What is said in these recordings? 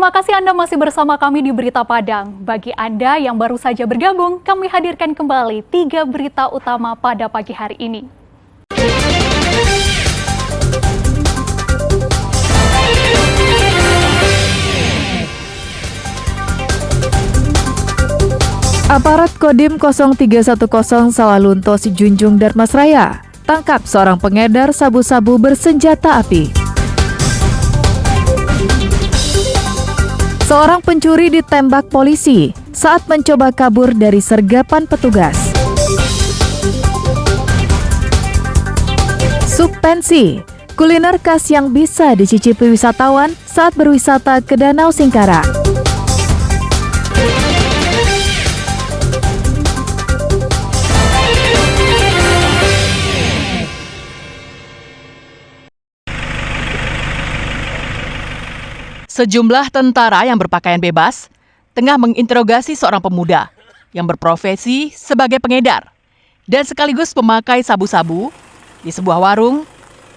Terima kasih Anda masih bersama kami di Berita Padang. Bagi Anda yang baru saja bergabung, kami hadirkan kembali 3 berita utama pada pagi hari ini. Aparat Kodim 0310 Sawalunto Sijunjung Darmasraya tangkap seorang pengedar sabu-sabu bersenjata api. Seorang pencuri ditembak polisi saat mencoba kabur dari sergapan petugas. Sup pensi, kuliner khas yang bisa dicicipi wisatawan saat berwisata ke Danau Singkara. Sejumlah tentara yang berpakaian bebas tengah menginterogasi seorang pemuda yang berprofesi sebagai pengedar dan sekaligus pemakai sabu-sabu di sebuah warung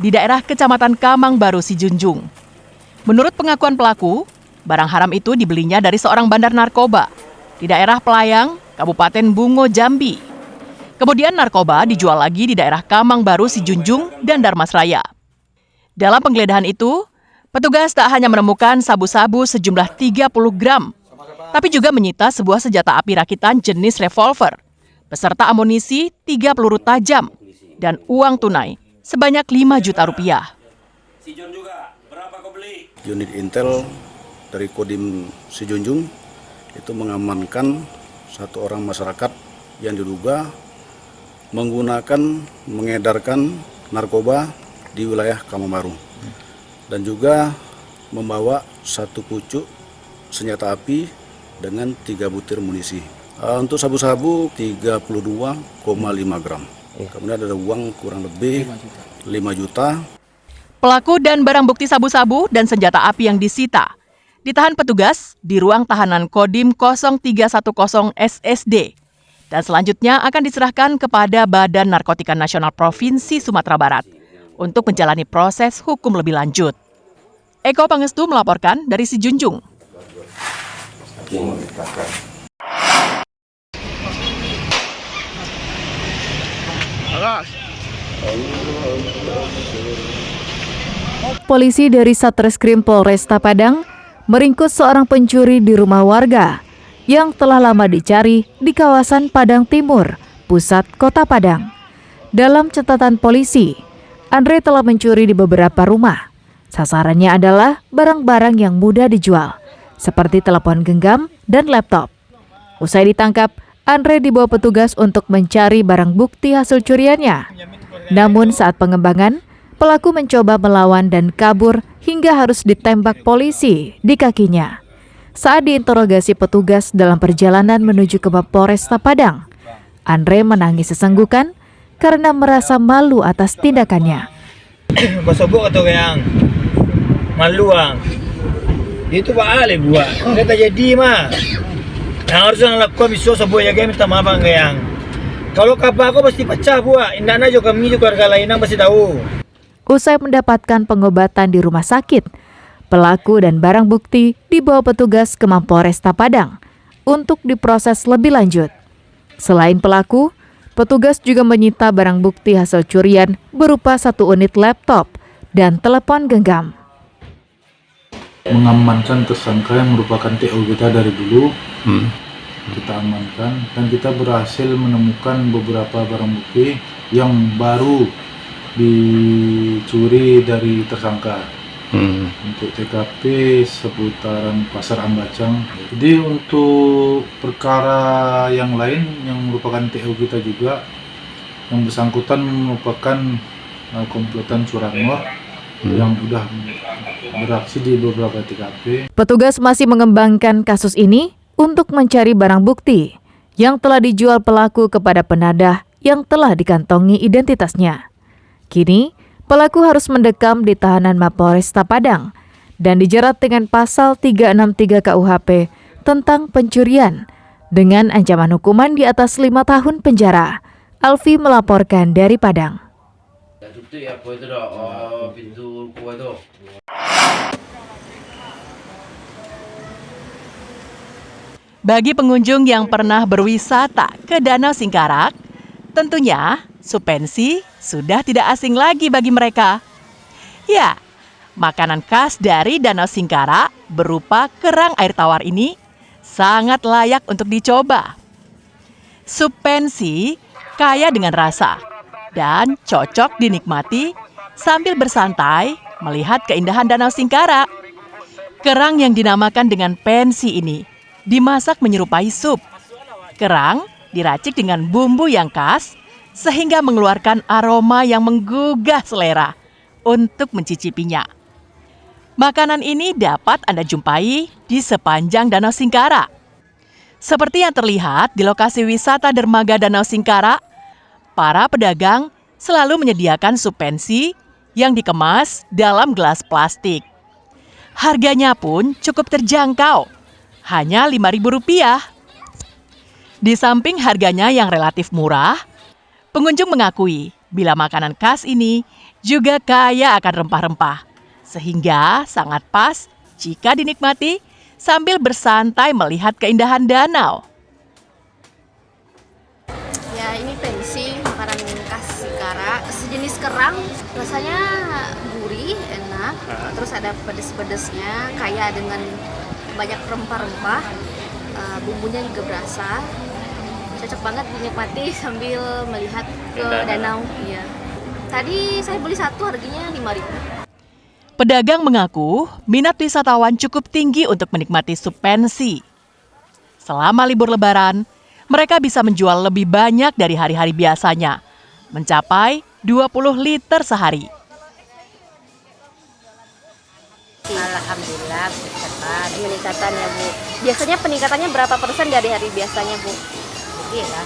di daerah Kecamatan Kamang Baru Sijunjung. Menurut pengakuan pelaku, barang haram itu dibelinya dari seorang bandar narkoba di daerah Pelayang, Kabupaten Bungo, Jambi. Kemudian narkoba dijual lagi di daerah Kamang Baru Sijunjung dan Darmasraya. Dalam penggeledahan itu, petugas tak hanya menemukan sabu-sabu sejumlah 30 gram, tapi juga menyita sebuah senjata api rakitan jenis revolver, beserta amunisi 3 peluru tajam, dan uang tunai sebanyak 5 juta rupiah. Unit Intel dari Kodim Sijunjung itu mengamankan satu orang masyarakat yang diduga mengedarkan narkoba di wilayah Kamang Baru. Dan juga membawa satu pucuk senjata api dengan 3 butir munisi. Untuk sabu-sabu 32,5 gram. Kemudian ada uang kurang lebih 5 juta. Pelaku dan barang bukti sabu-sabu dan senjata api yang disita ditahan petugas di ruang tahanan Kodim 0310 SSD dan selanjutnya akan diserahkan kepada Badan Narkotika Nasional Provinsi Sumatera Barat untuk menjalani proses hukum lebih lanjut. Eko Pangestu melaporkan dari Sijunjung. Polisi dari Satreskrim Polresta Padang meringkus seorang pencuri di rumah warga yang telah lama dicari di kawasan Padang Timur, pusat kota Padang. Dalam catatan polisi, Andre telah mencuri di beberapa rumah. Sasarannya adalah barang-barang yang mudah dijual, seperti telepon genggam dan laptop. Usai ditangkap, Andre dibawa petugas untuk mencari barang bukti hasil curiannya. Namun saat pengembangan, pelaku mencoba melawan dan kabur hingga harus ditembak polisi di kakinya. Saat diinterogasi petugas dalam perjalanan menuju ke Mapolresta Padang, Andre menangis sesenggukan karena merasa malu atas tindakannya. Basobok atau yang malu ang itu Pak Ale buat kita jadi mah yang harus lakukan bisa sebuah ya minta maaf ang yang kalau kapal aku pasti pecah buat indahnya juga kami juga keluarga lain pasti tahu. Usai mendapatkan pengobatan di rumah sakit, pelaku dan barang bukti dibawa petugas ke Mapolresta Padang untuk diproses lebih lanjut. Selain pelaku, petugas juga menyita barang bukti hasil curian berupa 1 unit laptop dan telepon genggam. Mengamankan tersangka yang merupakan TO kita dari dulu, kita amankan dan kita berhasil menemukan beberapa barang bukti yang baru dicuri dari tersangka. Untuk TKP seputaran Pasar Ambacang. Jadi untuk perkara yang lain yang merupakan TO kita juga, yang bersangkutan merupakan komplotan curanmor yang sudah beraksi di beberapa TKP. Petugas masih mengembangkan kasus ini untuk mencari barang bukti yang telah dijual pelaku kepada penadah yang telah dikantongi identitasnya. Kini, pelaku harus mendekam di tahanan Mapolresta Padang dan dijerat dengan pasal 363 KUHP tentang pencurian dengan ancaman hukuman di atas 5 tahun penjara. Alfi melaporkan dari Padang. Bagi pengunjung yang pernah berwisata ke Danau Singkarak, tentunya supensi sudah tidak asing lagi bagi mereka. Ya, makanan khas dari Danau Singkarak berupa kerang air tawar ini sangat layak untuk dicoba. Supensi kaya dengan rasa dan cocok dinikmati sambil bersantai melihat keindahan Danau Singkarak. Kerang yang dinamakan dengan pensi ini dimasak menyerupai sup. Kerang diracik dengan bumbu yang khas sehingga mengeluarkan aroma yang menggugah selera untuk mencicipinya. Makanan ini dapat Anda jumpai di sepanjang Danau Singkarak. Seperti yang terlihat di lokasi wisata dermaga Danau Singkarak, para pedagang selalu menyediakan sup pensi yang dikemas dalam gelas plastik. Harganya pun cukup terjangkau, hanya Rp5.000. Di samping harganya yang relatif murah, pengunjung mengakui bila makanan khas ini juga kaya akan rempah-rempah, sehingga sangat pas jika dinikmati sambil bersantai melihat keindahan danau. Ya, ini pensi, makanan khas Singkarak, sejenis kerang, rasanya gurih, enak, terus ada pedes-pedesnya, kaya dengan banyak rempah-rempah, bumbunya juga berasa, cocok banget dinikmati sambil melihat ke danau. Iya. Tadi saya beli satu harganya Rp5.000. Pedagang mengaku minat wisatawan cukup tinggi untuk menikmati sup pensi. Selama libur lebaran, mereka bisa menjual lebih banyak dari hari-hari biasanya, mencapai 20 liter sehari. Alhamdulillah peningkatan ya Bu. Biasanya peningkatannya berapa persen dari hari biasanya Bu? Iya.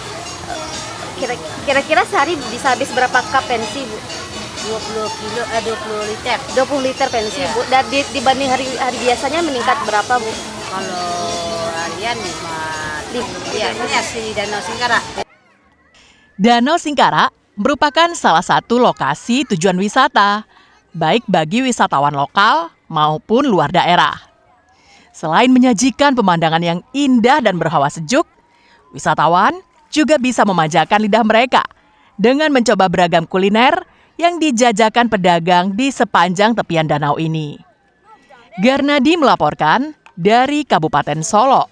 Kira-kira sehari bisa habis berapa cup pensi Bu? 20 liter. 20 liter pensi Bu. Dan dibanding hari biasanya meningkat berapa Bu? Kalau harian 5. Iya, ini asli Danau Singkarak. Danau Singkarak merupakan salah satu lokasi tujuan wisata, baik bagi wisatawan lokal maupun luar daerah. Selain menyajikan pemandangan yang indah dan berhawa sejuk, wisatawan juga bisa memanjakan lidah mereka dengan mencoba beragam kuliner yang dijajakan pedagang di sepanjang tepian danau ini. Garnadi melaporkan dari Kabupaten Solo.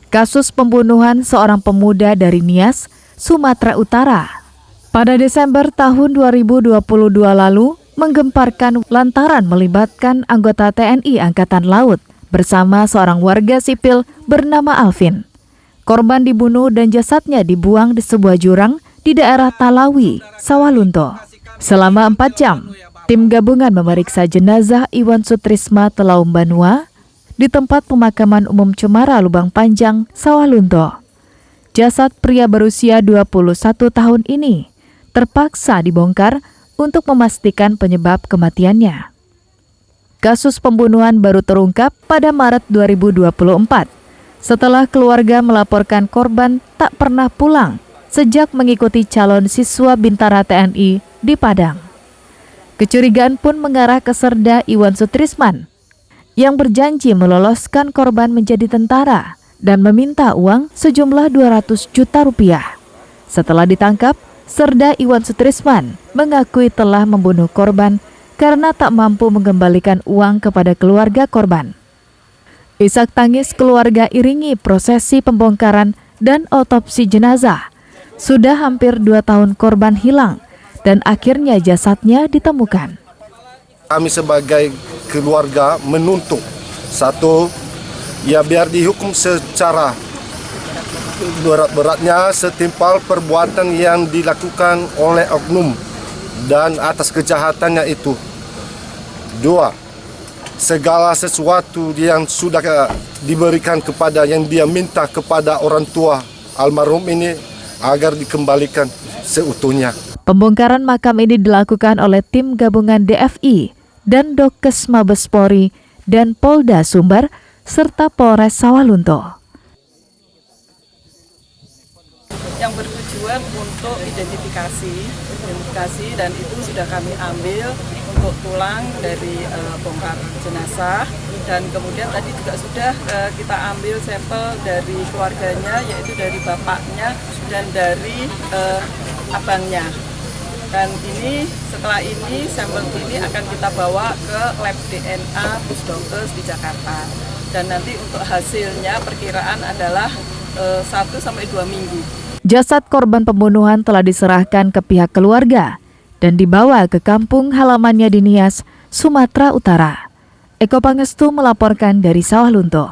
Kasus pembunuhan seorang pemuda dari Nias, Sumatera Utara. Pada Desember tahun 2022 lalu, menggemparkan lantaran melibatkan anggota TNI Angkatan Laut bersama seorang warga sipil bernama Alvin. Korban dibunuh dan jasadnya dibuang di sebuah jurang di daerah Talawi, Sawalunto. Selama 4 jam, tim gabungan memeriksa jenazah Iwan Sutrisma Telaum Banua di tempat pemakaman umum Cemara Lubang Panjang, Sawalunto. Jasad pria berusia 21 tahun ini terpaksa dibongkar untuk memastikan penyebab kematiannya. Kasus pembunuhan baru terungkap pada Maret 2024 setelah keluarga melaporkan korban tak pernah pulang sejak mengikuti calon siswa Bintara TNI di Padang. Kecurigaan pun mengarah ke Serda Iwan Sutrisman yang berjanji meloloskan korban menjadi tentara dan meminta uang sejumlah 200 juta rupiah. Setelah ditangkap, Serda Iwan Sutrisman mengakui telah membunuh korban karena tak mampu mengembalikan uang kepada keluarga korban. Isak tangis keluarga iringi prosesi pembongkaran dan otopsi jenazah. Sudah hampir 2 tahun korban hilang dan akhirnya jasadnya ditemukan. Kami sebagai keluarga menuntut satu, ya biar dihukum secara berat-beratnya setimpal perbuatan yang dilakukan oleh oknum dan atas kejahatannya itu. 2, segala sesuatu yang sudah diberikan kepada yang dia minta kepada orang tua almarhum ini agar dikembalikan seutuhnya. Pembongkaran makam ini dilakukan oleh tim gabungan DFI dan Dokes Mabes Polri dan Polda Sumbar serta Polres Sawalunto. Yang bertujuan untuk identifikasi teridentifikasi dan itu sudah kami ambil untuk tulang dari bongkar jenazah, dan kemudian tadi juga sudah kita ambil sampel dari keluarganya, yaitu dari bapaknya dan dari abangnya. Dan ini setelah ini sampel ini akan kita bawa ke lab DNA Pusdokkes di Jakarta, dan nanti untuk hasilnya perkiraan adalah 1-2 minggu. Jasad korban pembunuhan telah diserahkan ke pihak keluarga dan dibawa ke kampung halamannya di Nias, Sumatera Utara. Eko Pangestu melaporkan dari Sawah Lunto.